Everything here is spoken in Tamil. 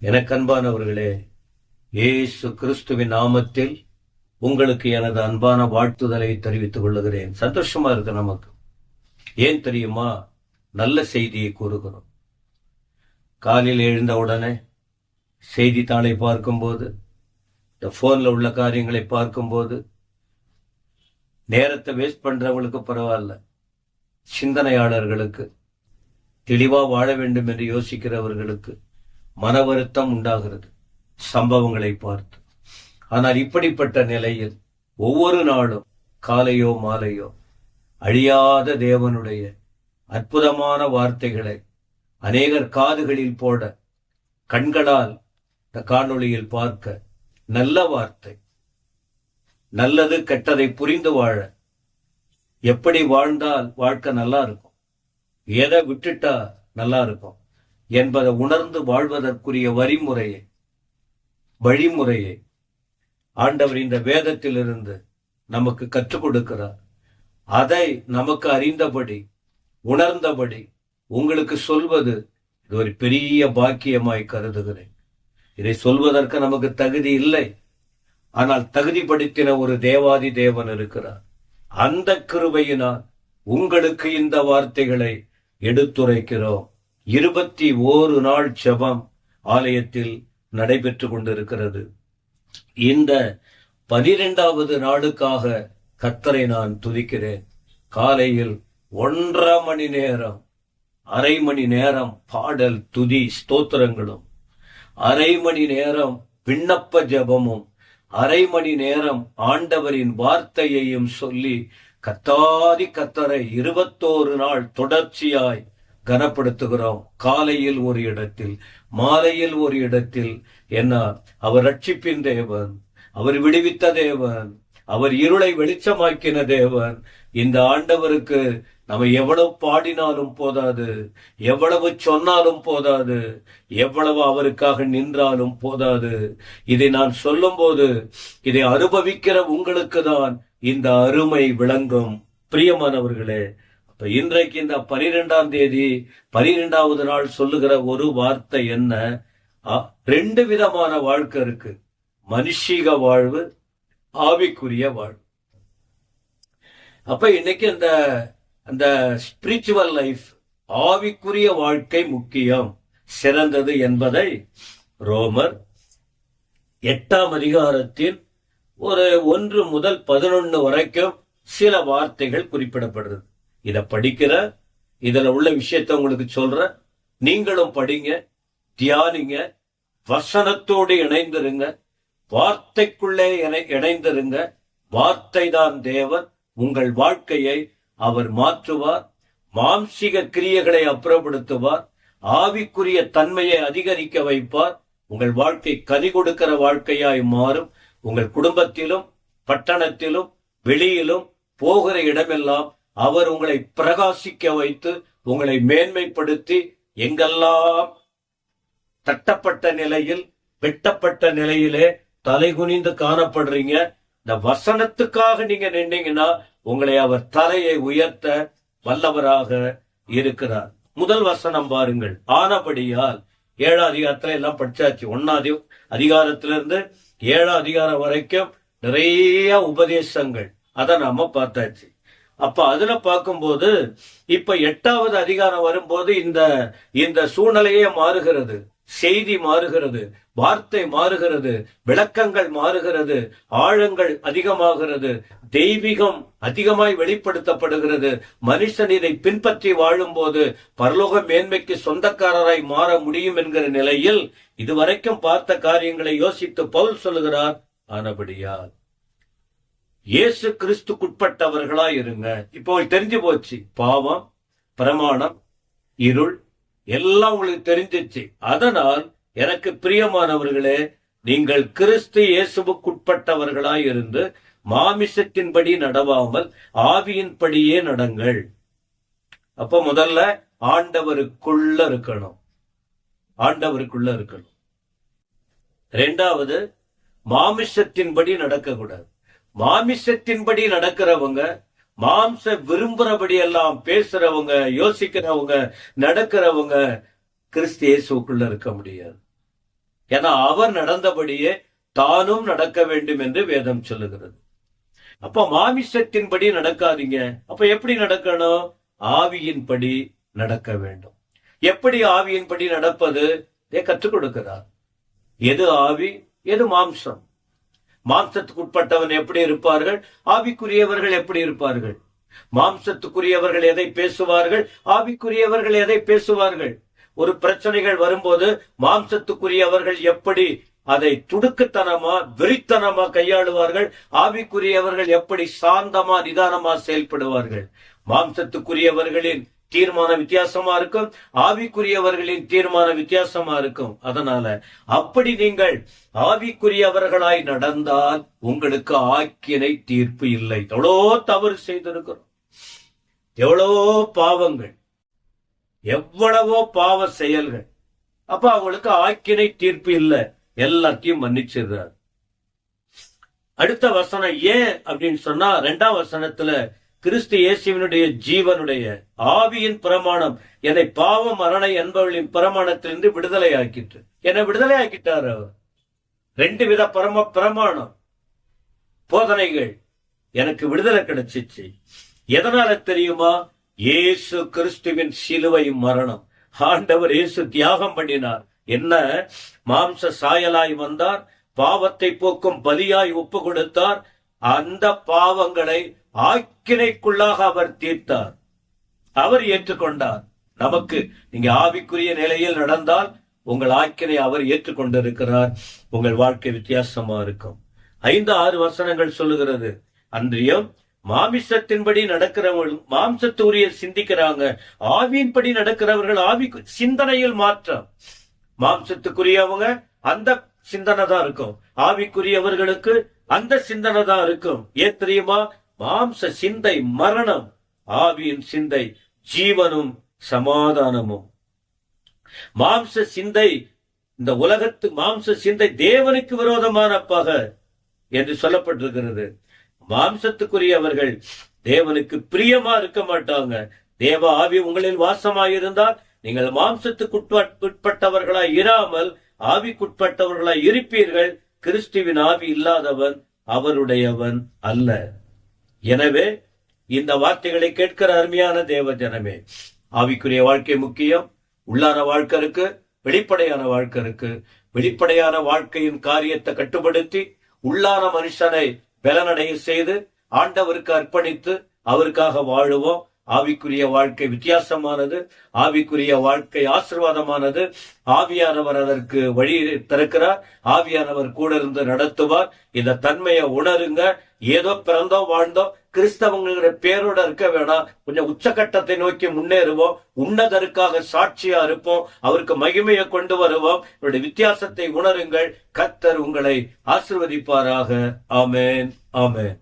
எனக்கு அன்பானவர்களே, இயேசு கிறிஸ்துவின் நாமத்தில் உங்களுக்கு எனது அன்பான வாழ்த்துதலை தெரிவித்துக் கொள்ளுகிறேன். சந்தோஷமா இருக்கு நமக்கு. ஏன் தெரியுமா? நல்ல செய்தியை கூறுகிறோம். காலையில் எழுந்த உடனே செய்தித்தாளை பார்க்கும்போது, இந்த போன்ல உள்ள காரியங்களை பார்க்கும்போது, நேரத்தை வேஸ்ட் பண்றவங்களுக்கு பரவாயில்ல, சிந்தனையாளர்களுக்கு, தெளிவா வாழ வேண்டும் என்று யோசிக்கிறவர்களுக்கு மன வருத்தம் உண்டாகிறது சம்பவங்களை பார்த்து. ஆனால் இப்படிப்பட்ட நிலையில் ஒவ்வொரு நாளும் காலையோ மாலையோ அழியாத தேவனுடைய அற்புதமான வார்த்தைகளை அநேகர் காதுகளில் போட, கண்களால் இந்த காணொளியில் பார்க்க, நல்ல வார்த்தை, நல்லது கெட்டதை புரிந்து வாழ, எப்படி வாழ்ந்தால் வாழ்க்கை நல்லா இருக்கும், எதை விட்டுட்டா நல்லா இருக்கும் என்பதை உணர்ந்து வாழ்வதற்குரிய வழிமுறையை ஆண்டவர் இந்த வேதத்திலிருந்து நமக்கு கற்றுக் கொடுக்கிறார். அதை நமக்கு அறிந்தபடி, உணர்ந்தபடி உங்களுக்கு சொல்வது இது ஒரு பெரிய பாக்கியமாய் கருதுகிறேன். இதை சொல்வதற்கு நமக்கு தகுதி இல்லை. ஆனால் தகுதிப்படுத்தின ஒரு தேவாதி தேவன் இருக்கிறார். அந்த கிருபையினால் உங்களுக்கு இந்த வார்த்தைகளை எடுத்துரைக்கிறோம். 21 நாள் ஜெபம் ஆலயத்தில் நடைபெற்று கொண்டிருக்கிறது. இந்த 12வது நாளுக்காக கர்த்தரை நான் துதிக்கிறேன். காலையில் 1.5 மணி நேரம், அரை மணி நேரம் பாடல், துதி, ஸ்தோத்திரங்களும், அரை மணி நேரம் விண்ணப்ப ஜெபமும், அரை மணி நேரம் ஆண்டவரின் வார்த்தையையும் சொல்லி கர்த்தரை 21 நாள் தொடர்ச்சியாய் கனப்படுத்துகிறோம். காலையில் ஒரு இடத்தில், மாலையில் ஒரு இடத்தில். என்ன, அவர் ரட்சிப்பின் தேவன், அவர் விடுவித்த தேவன், அவர் இருளை வெளிச்சமாக்கின தேவன். இந்த ஆண்டவருக்கு நம்ம எவ்வளவு பாடினாலும் போதாது, எவ்வளவு சொன்னாலும் போதாது, எவ்வளவு அவருக்காக நின்றாலும் போதாது. இதை நான் சொல்லும் போது இதை அனுபவிக்கிற உங்களுக்கு தான் இந்த அருமை விளங்கும். பிரியமானவர்களே, இன்றைக்கு இந்த 12ஆம் தேதி 12வது நாள் சொல்லுகிற ஒரு வார்த்தை என்ன? 2 விதமான வாழ்க்கை இருக்கு. மனுஷீக வாழ்வு, ஆவிக்குரிய வாழ்வு. அப்ப இன்னைக்கு அந்த ஸ்பிரிச்சுவல் லைஃப், ஆவிக்குரிய வாழ்க்கை முக்கியம், சிறந்தது என்பதை ரோமர் 8ஆம் அதிகாரத்தில் ஒரு 1 முதல் 11 வரைக்கும் சில வார்த்தைகள் குறிப்பிடப்படுறது. இத படிக்கிற, இதுல உள்ள விஷயத்தை உங்களுக்கு சொல்ற, நீங்களும் படிங்க, தியானிங்க, வசனத்தோடு இணைந்திருங்க, வார்த்தைக்குள்ளே இணைந்திருங்க. வார்த்தை தான் தேவன். உங்கள் வாழ்க்கையை அவர் மாற்றுவார், மாம்சீக கிரியைகளை அப்புறப்படுத்துவார், ஆவிக்குரிய தன்மையை அதிகரிக்க வைப்பார். உங்கள் வாழ்க்கை கனி கொடுக்கிற வாழ்க்கையாய் மாறும். உங்கள் குடும்பத்திலும், பட்டணத்திலும், வெளியிலும், போகிற இடமெல்லாம் அவர் உங்களை பிரகாசிக்க வைத்து, உங்களை மேன்மைப்படுத்தி, எங்கெல்லாம் தட்டப்பட்ட நிலையில், வெட்டப்பட்ட நிலையிலே தலைகுனிந்து காணப்படுறீங்க, இந்த வசனத்துக்காக நீங்க நின்றீங்கன்னா உங்களை அவர் தலையை உயர்த்த வல்லவராக இருக்கிறார். முதல் வசனம் பாருங்கள். ஆனபடியால், 7ஆம் அதிகாரத்துல எல்லாம் படிச்சாச்சு. 1ஆம் அதிகாரத்திலிருந்து 7ஆம் அதிகாரம் வரைக்கும் நிறைய உபதேசங்கள், அதை நாம பார்த்தாச்சு. அப்ப அதுல பார்க்கும்போது இப்ப 8வது அதிகாரம் வரும்போது இந்த சூழ்நிலையே மாறுகிறது, செய்தி மாறுகிறது, வார்த்தை மாறுகிறது, விளக்கங்கள் மாறுகிறது, ஆழங்கள் அதிகமாகிறது, தெய்வீகம் அதிகமாய் வெளிப்படுத்தப்படுகிறது. மனுஷன் இதை பின்பற்றி வாழும்போது பரலோக மேன்மைக்கு சொந்தக்காரராய் மாற முடியும் என்கிற நிலையில் இதுவரைக்கும் பார்த்த காரியங்களை யோசித்து பவுல் சொல்லுகிறார். ஆனபடியால் இயேசு கிறிஸ்துக்குட்பட்டவர்களாய் இருங்க. இப்போ தெரிஞ்சு போச்சு, பாவம், பிரமாணம், இருள் எல்லாம் உங்களுக்கு தெரிஞ்சிச்சு. அதனால் எனக்கு பிரியமானவர்களே, நீங்கள் கிறிஸ்து இயேசுவுக்குட்பட்டவர்களாய் இருந்து மாமிசத்தின்படி நடவாமல் ஆவியின்படியே நடங்கள். அப்ப முதல்ல ஆண்டவருக்குள்ள இருக்கணும், ஆண்டவருக்குள்ள இருக்கணும். 2வது, மாமிசத்தின்படி நடக்க கூடாது. மாமிசத்தின்படி நடக்கிறவங்க, மாம்ச விரும்புறபடி எல்லாம் பேசுறவங்க, யோசிக்கிறவங்க, நடக்கிறவங்க கிறிஸ்து இயேசுக்குள்ள இருக்க முடியாது. ஏன்னா அவர் நடந்தபடியே தானும் நடக்க வேண்டும் என்று வேதம் சொல்லுகிறது. அப்ப மாமிசத்தின்படி நடக்காதீங்க. அப்ப எப்படி நடக்கணும்? ஆவியின்படி நடக்க வேண்டும். எப்படி ஆவியின்படி நடப்பது? கற்றுக் கொடுக்கிறார். எது ஆவி, எது மாம்சம்? மாம்சத்துக்கு உட்பட்டவன் எப்படி இருப்பார்கள், ஆவிக்குரியவர்கள் எப்படி இருப்பார்கள்? மாம்சத்துக்குரியவர்கள் எதை பேசுவார்கள், ஆவிக்குரியவர்கள் எதை பேசுவார்கள்? ஒரு பிரச்சனைகள் வரும்போது மாம்சத்துக்குரியவர்கள் எப்படி அதை துடுக்குத்தனமா வெறித்தனமா கையாளுவார்கள், ஆவிக்குரியவர்கள் எப்படி சாந்தமா நிதானமா செயல்படுவார்கள்? மாம்சத்துக்குரியவர்களின் தீர்மானம் வித்தியாசமா இருக்கும், ஆவிக்குரியவர்களின் தீர்மானம் வித்தியாசமா இருக்கும். அதனால அப்படி நீங்கள் ஆவிக்குரியவர்களாய் நடந்தால் உங்களுக்கு ஆக்கினை தீர்ப்பு இல்லை. எவ்வளோ தவறு செய்திருக்கிறோம், எவ்வளவோ பாவங்கள், எவ்வளவோ பாவ செயல்கள். அப்ப அவங்களுக்கு ஆக்கினை தீர்ப்பு இல்லை, எல்லாத்தையும் மன்னிச்சிடுறார். அடுத்த வசனம் ஏன் அப்படின்னு சொன்னா, 2ஆம் வசனத்துல கிறிஸ்து இயேசுவினுடைய ஜீவனுடைய ஆவியின் பிரமாணம் என்னை பாவம் மரண என்பவர்களின் பிரமாணத்திலிருந்து விடுதலை ஆக்கிட்டு, என்னை விடுதலை ஆக்கிட்டார் அவர். 2 வித பிரமாணம் போதனைகள் எனக்கு விடுதலை கிடைச்சிச்சு. எதனால தெரியுமா? இயேசு கிறிஸ்துவின் சிலுவை மரணம். ஆண்டவர் இயேசு தியாகம் பண்ணினார். என்ன? மாம்ச சாயலாய் வந்தார், பாவத்தை போக்கும் பலியாய் ஒப்பு கொடுத்தார். அந்த பாவங்களை ஆக்கினைக்குள்ளாக அவர் தீர்த்தார், அவர் ஏற்றுக்கொண்டார். நமக்கு நீங்க ஆவிக்குரிய நிலையில் நடந்தால் உங்கள் ஆக்கினை அவர் ஏற்றுக்கொண்டிருக்கிறார். உங்கள் வாழ்க்கை வித்தியாசமா இருக்கும். 5-6 வசனங்கள் சொல்லுகிறது. அன்றியும் மாமிசத்தின்படி நடக்கிறவர்கள் மாம்சத்துரிய சிந்திக்கிறாங்க, ஆவியின்படி நடக்கிறவர்கள் ஆவி சிந்தனையில் மாற்றம். மாம்சத்துக்குரியவங்க அந்த சிந்தனை தான் இருக்கும், ஆவிக்குரியவர்களுக்கு அந்த சிந்தனை தான் இருக்கும். ஏன் தெரியுமா? மாம்ச சிந்தை மரணம், ஆவியின் சிந்தை ஜீவனும் சமாதானமும். மாம்ச சிந்தை இந்த உலகத்து மாம்ச சிந்தை தேவனுக்கு விரோதமான பகை என்று சொல்லப்பட்டிருக்கிறது. மாம்சத்துக்குரியவர்கள் தேவனுக்கு பிரியமா இருக்க மாட்டாங்க. தேவ ஆவி உங்களில் வாசமாயிருந்தால் நீங்கள் மாம்சத்துக்குட்பட்டவர்களாய் இராமல் ஆவிக்குட்பட்டவர்களாய் இருப்பீர்கள். கிறிஸ்துவின் ஆவி இல்லாதவன் அவருடையவன் அல்ல. எனவே இந்த வார்த்தைகளை கேட்கிற அருமையான தேவ ஜனமே, ஆவிக்குரிய வாழ்க்கை முக்கியம். உள்ளான வாழ்க்கை இருக்கு, வெளிப்படையான வாழ்க்கை இருக்கு. வெளிப்படையான வாழ்க்கையின் காரியத்தை கட்டுப்படுத்தி உள்ளான மனுஷனை பலனடைய செய்து ஆண்டவருக்கு அர்ப்பணித்து அவருக்காக வாழுவோம். ஆவிக்குரிய வாழ்க்கை வித்தியாசமானது, ஆவிக்குரிய வாழ்க்கை ஆசீர்வாதமானது. ஆவியானவர் அதற்கு வழி திறக்கிறார், ஆவியானவர் கூட இருந்து நடத்துவார். இந்த தன்மையை உணருங்க. ஏதோ பிறந்தோம் வாழ்ந்தோம் கிறிஸ்தவங்கிற பேரோட இருக்க வேணாம். கொஞ்சம் உச்சகட்டத்தை நோக்கி முன்னேறுவோம், உன்னதற்காக சாட்சியா இருப்போம், அவருக்கு மகிமையை கொண்டு வருவோம். இவருடைய வித்தியாசத்தை உணருங்கள். கர்த்தர் உங்களை ஆசீர்வதிப்பாராக. ஆமென், ஆமென்.